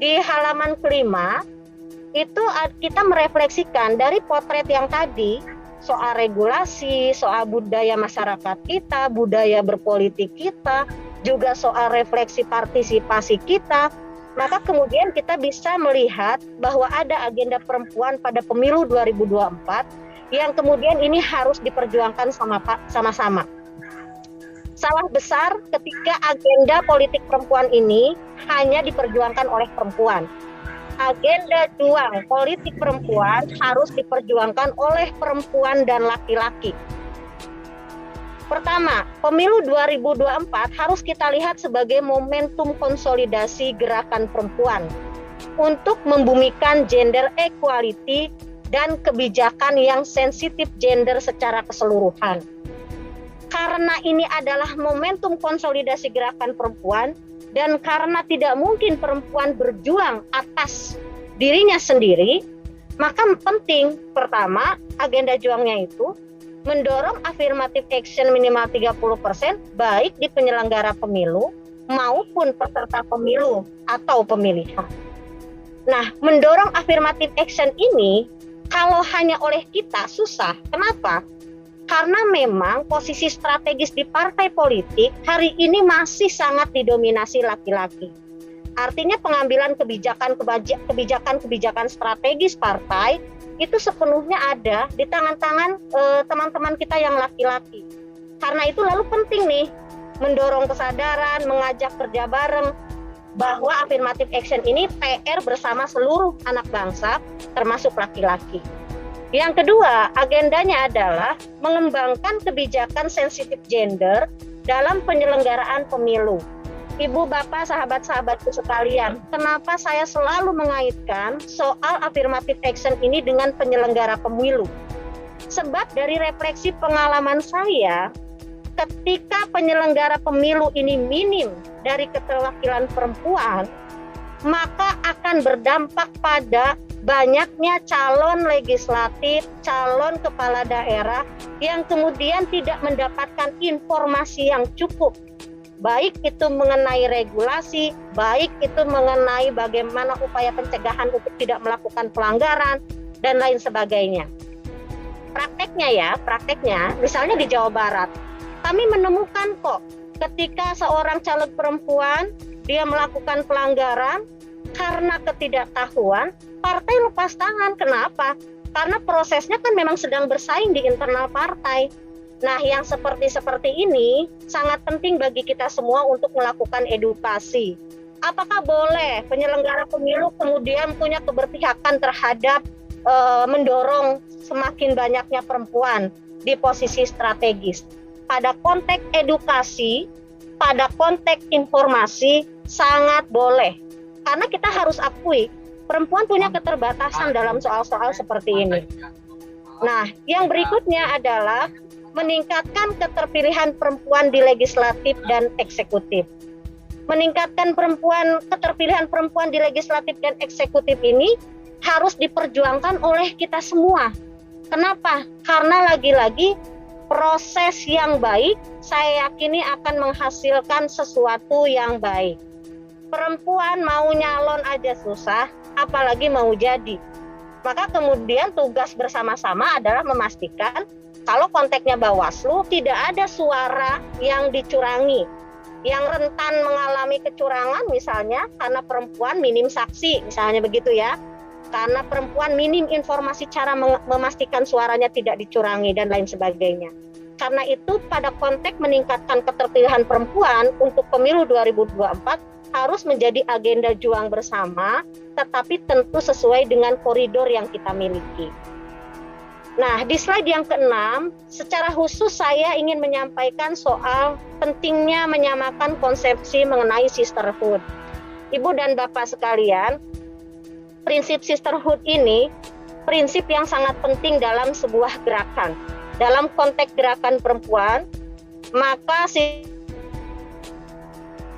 Di halaman kelima itu kita merefleksikan dari potret yang tadi soal regulasi, soal budaya masyarakat kita, budaya berpolitik kita, juga soal refleksi partisipasi kita. Maka kemudian kita bisa melihat bahwa ada agenda perempuan pada pemilu 2024 yang kemudian ini harus diperjuangkan sama-sama. Salah besar ketika agenda politik perempuan ini hanya diperjuangkan oleh perempuan. Agenda juang politik perempuan harus diperjuangkan oleh perempuan dan laki-laki. Pertama, pemilu 2024 harus kita lihat sebagai momentum konsolidasi gerakan perempuan untuk membumikan gender equality dan kebijakan yang sensitif gender secara keseluruhan. Karena ini adalah momentum konsolidasi gerakan perempuan dan karena tidak mungkin perempuan berjuang atas dirinya sendiri, maka penting pertama agenda juangnya itu mendorong affirmative action minimal 30% baik di penyelenggara pemilu maupun peserta pemilu atau pemilihan. Nah, mendorong affirmative action ini kalau hanya oleh kita susah. Kenapa? Karena memang posisi strategis di partai politik hari ini masih sangat didominasi laki-laki. Artinya pengambilan kebijakan strategis partai itu sepenuhnya ada di tangan-tangan teman-teman kita yang laki-laki. Karena itu lalu penting nih mendorong kesadaran, mengajak kerja bareng bahwa affirmative action ini PR bersama seluruh anak bangsa termasuk laki-laki. Yang kedua, agendanya adalah mengembangkan kebijakan sensitif gender dalam penyelenggaraan pemilu. Ibu, Bapak, sahabat-sahabatku sekalian, kenapa saya selalu mengaitkan soal affirmative action ini dengan penyelenggara pemilu? Sebab dari refleksi pengalaman saya, ketika penyelenggara pemilu ini minim dari keterwakilan perempuan, maka akan berdampak pada banyaknya calon legislatif, calon kepala daerah yang kemudian tidak mendapatkan informasi yang cukup. Baik itu mengenai regulasi, baik itu mengenai bagaimana upaya pencegahan untuk tidak melakukan pelanggaran, dan lain sebagainya. Prakteknya, misalnya di Jawa Barat, kami menemukan kok ketika seorang caleg perempuan, dia melakukan pelanggaran, karena ketidaktahuan, partai lepas tangan. Kenapa? Karena prosesnya kan memang sedang bersaing di internal partai. Nah, yang seperti ini sangat penting bagi kita semua untuk melakukan edukasi. Apakah boleh penyelenggara pemilu kemudian punya keberpihakan terhadap mendorong semakin banyaknya perempuan di posisi strategis? Pada konteks edukasi, pada konteks informasi sangat boleh. Karena kita harus akui, perempuan punya keterbatasan dalam soal-soal seperti ini. Nah, yang berikutnya adalah meningkatkan keterpilihan perempuan di legislatif dan eksekutif. Meningkatkan keterpilihan perempuan di legislatif dan eksekutif ini harus diperjuangkan oleh kita semua. Kenapa? Karena lagi-lagi proses yang baik saya yakini akan menghasilkan sesuatu yang baik. Perempuan mau nyalon aja susah, apalagi mau jadi. Maka kemudian tugas bersama-sama adalah memastikan kalau konteksnya Bawaslu tidak ada suara yang dicurangi, yang rentan mengalami kecurangan misalnya karena perempuan minim saksi, misalnya begitu ya. Karena perempuan minim informasi cara memastikan suaranya tidak dicurangi dan lain sebagainya. Karena itu pada konteks meningkatkan keterpilihan perempuan untuk pemilu 2024 harus menjadi agenda juang bersama, tetapi tentu sesuai dengan koridor yang kita miliki. Nah, di slide yang ke-6, secara khusus saya ingin menyampaikan soal pentingnya menyamakan konsepsi mengenai sisterhood. Ibu dan Bapak sekalian, prinsip sisterhood ini prinsip yang sangat penting dalam sebuah gerakan. Dalam konteks gerakan perempuan, maka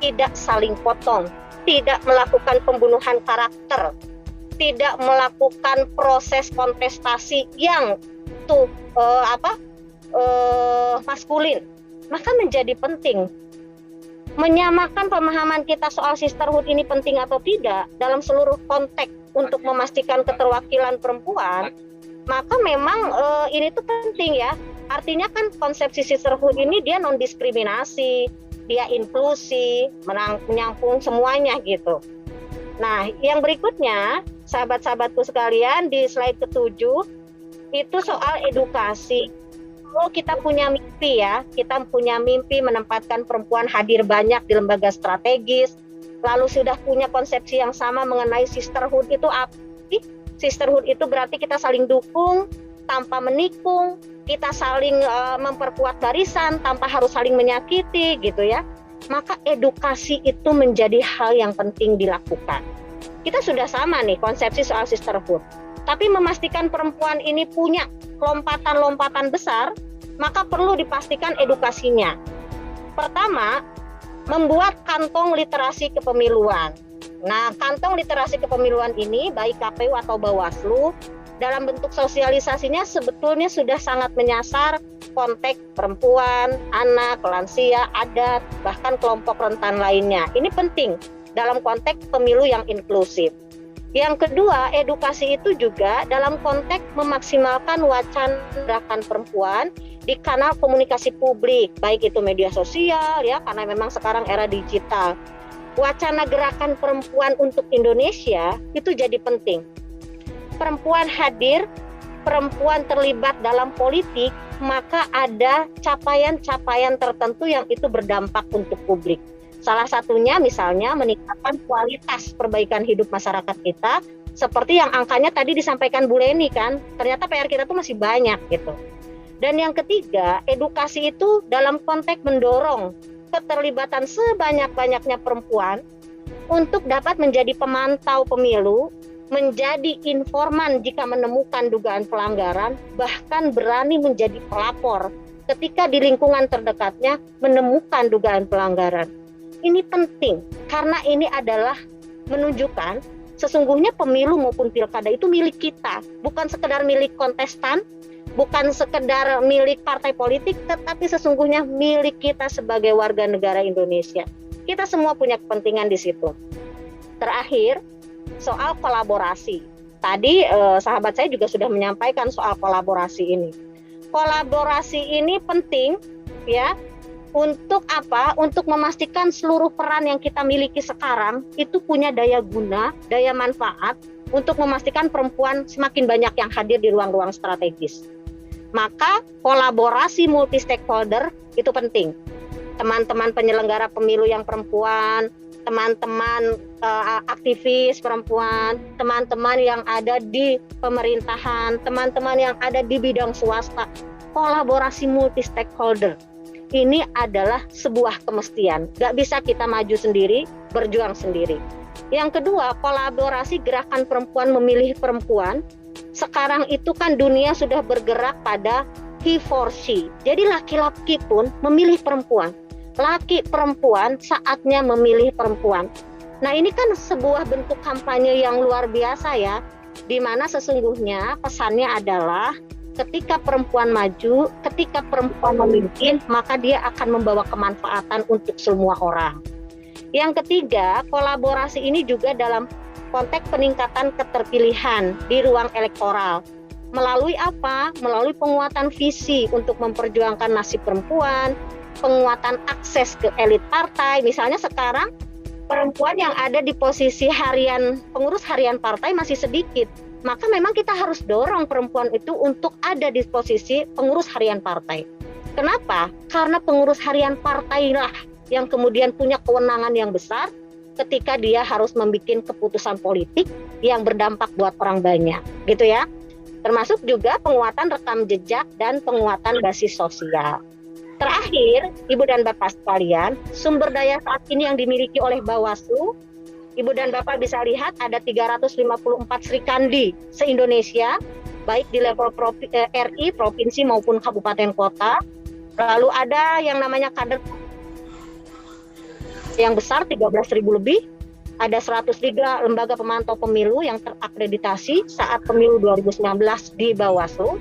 tidak saling potong, tidak melakukan pembunuhan karakter, tidak melakukan proses kontestasi yang maskulin, maka menjadi penting menyamakan pemahaman kita soal sisterhood ini penting atau tidak dalam seluruh konteks untuk memastikan keterwakilan perempuan, maka memang ini tuh penting ya. Artinya kan konsepsi sisterhood ini dia non diskriminasi, dia inklusi, menyangkut semuanya gitu. Nah, yang berikutnya, sahabat-sahabatku sekalian, di slide ke-7 itu soal edukasi. Kalau kita punya mimpi ya, kita punya mimpi menempatkan perempuan hadir banyak di lembaga strategis, lalu sudah punya konsepsi yang sama mengenai sisterhood itu apa sih? Sisterhood itu berarti kita saling dukung tanpa menikung, kita saling memperkuat barisan tanpa harus saling menyakiti gitu ya. Maka edukasi itu menjadi hal yang penting dilakukan. Kita sudah sama nih konsepsi soal sisterhood, tapi memastikan perempuan ini punya lompatan-lompatan besar, maka perlu dipastikan edukasinya. Pertama, membuat kantong literasi kepemiluan. Nah, kantong literasi kepemiluan ini, baik KPU atau Bawaslu, dalam bentuk sosialisasinya sebetulnya sudah sangat menyasar konteks perempuan, anak, lansia, adat, bahkan kelompok rentan lainnya. Ini penting dalam konteks pemilu yang inklusif. Yang kedua, edukasi itu juga dalam konteks memaksimalkan wacana gerakan perempuan di kanal komunikasi publik, baik itu media sosial ya, karena memang sekarang era digital. Wacana gerakan perempuan untuk Indonesia itu jadi penting. Perempuan hadir, perempuan terlibat dalam politik, maka ada capaian-capaian tertentu yang itu berdampak untuk publik. Salah satunya misalnya meningkatkan kualitas perbaikan hidup masyarakat kita, seperti yang angkanya tadi disampaikan Bu Leni kan, ternyata PR kita tuh masih banyak gitu. Dan yang ketiga, edukasi itu dalam konteks mendorong keterlibatan sebanyak-banyaknya perempuan untuk dapat menjadi pemantau pemilu, menjadi informan jika menemukan dugaan pelanggaran, bahkan berani menjadi pelapor ketika di lingkungan terdekatnya menemukan dugaan pelanggaran. Ini penting karena ini adalah menunjukkan sesungguhnya pemilu maupun pilkada itu milik kita, bukan sekedar milik kontestan, bukan sekedar milik partai politik, tetapi sesungguhnya milik kita sebagai warga negara Indonesia. Kita semua punya kepentingan di situ. Terakhir, soal kolaborasi. Tadi sahabat saya juga sudah menyampaikan soal kolaborasi ini. Kolaborasi ini penting ya. Untuk apa? Untuk memastikan seluruh peran yang kita miliki sekarang itu punya daya guna, daya manfaat untuk memastikan perempuan semakin banyak yang hadir di ruang-ruang strategis. Maka kolaborasi multi stakeholder itu penting. Teman-teman penyelenggara pemilu yang perempuan, teman-teman aktivis perempuan, teman-teman yang ada di pemerintahan, teman-teman yang ada di bidang swasta, kolaborasi multi stakeholder. Ini adalah sebuah kemestian. Gak bisa kita maju sendiri, berjuang sendiri. Yang kedua, kolaborasi gerakan perempuan memilih perempuan. Sekarang itu kan dunia sudah bergerak pada he for she. Jadi laki-laki pun memilih perempuan. Laki perempuan saatnya memilih perempuan. Nah ini kan sebuah bentuk kampanye yang luar biasa ya. Di mana sesungguhnya pesannya adalah ketika perempuan maju, ketika perempuan memimpin, maka dia akan membawa kemanfaatan untuk semua orang. Yang ketiga, kolaborasi ini juga dalam konteks peningkatan keterpilihan di ruang elektoral. Melalui apa? Melalui penguatan visi untuk memperjuangkan nasib perempuan, penguatan akses ke elit partai. Misalnya sekarang perempuan yang ada di posisi pengurus harian partai masih sedikit. Maka memang kita harus dorong perempuan itu untuk ada di posisi pengurus harian partai. Kenapa? Karena pengurus harian partai lah yang kemudian punya kewenangan yang besar ketika dia harus membuat keputusan politik yang berdampak buat orang banyak, gitu ya. Termasuk juga penguatan rekam jejak dan penguatan basis sosial. Terakhir, Ibu dan Bapak sekalian, sumber daya saat ini yang dimiliki oleh Bawaslu, Ibu dan Bapak bisa lihat ada 354 Srikandi se-Indonesia, baik di level RI, provinsi maupun kabupaten kota. Lalu ada yang namanya kader yang besar 13.000 lebih. Ada 103 lembaga pemantau pemilu yang terakreditasi saat pemilu 2019 di Bawaslu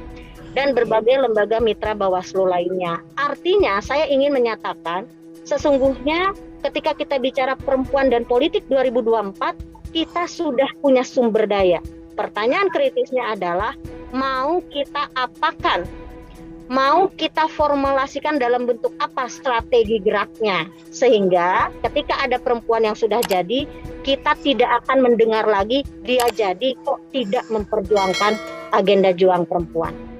dan berbagai lembaga mitra Bawaslu lainnya. Artinya saya ingin menyatakan sesungguhnya ketika kita bicara perempuan dan politik 2024, kita sudah punya sumber daya. Pertanyaan kritisnya adalah, mau kita apakan? Mau kita formulasikan dalam bentuk apa strategi geraknya? Sehingga ketika ada perempuan yang sudah jadi, kita tidak akan mendengar lagi dia jadi kok tidak memperjuangkan agenda juang perempuan.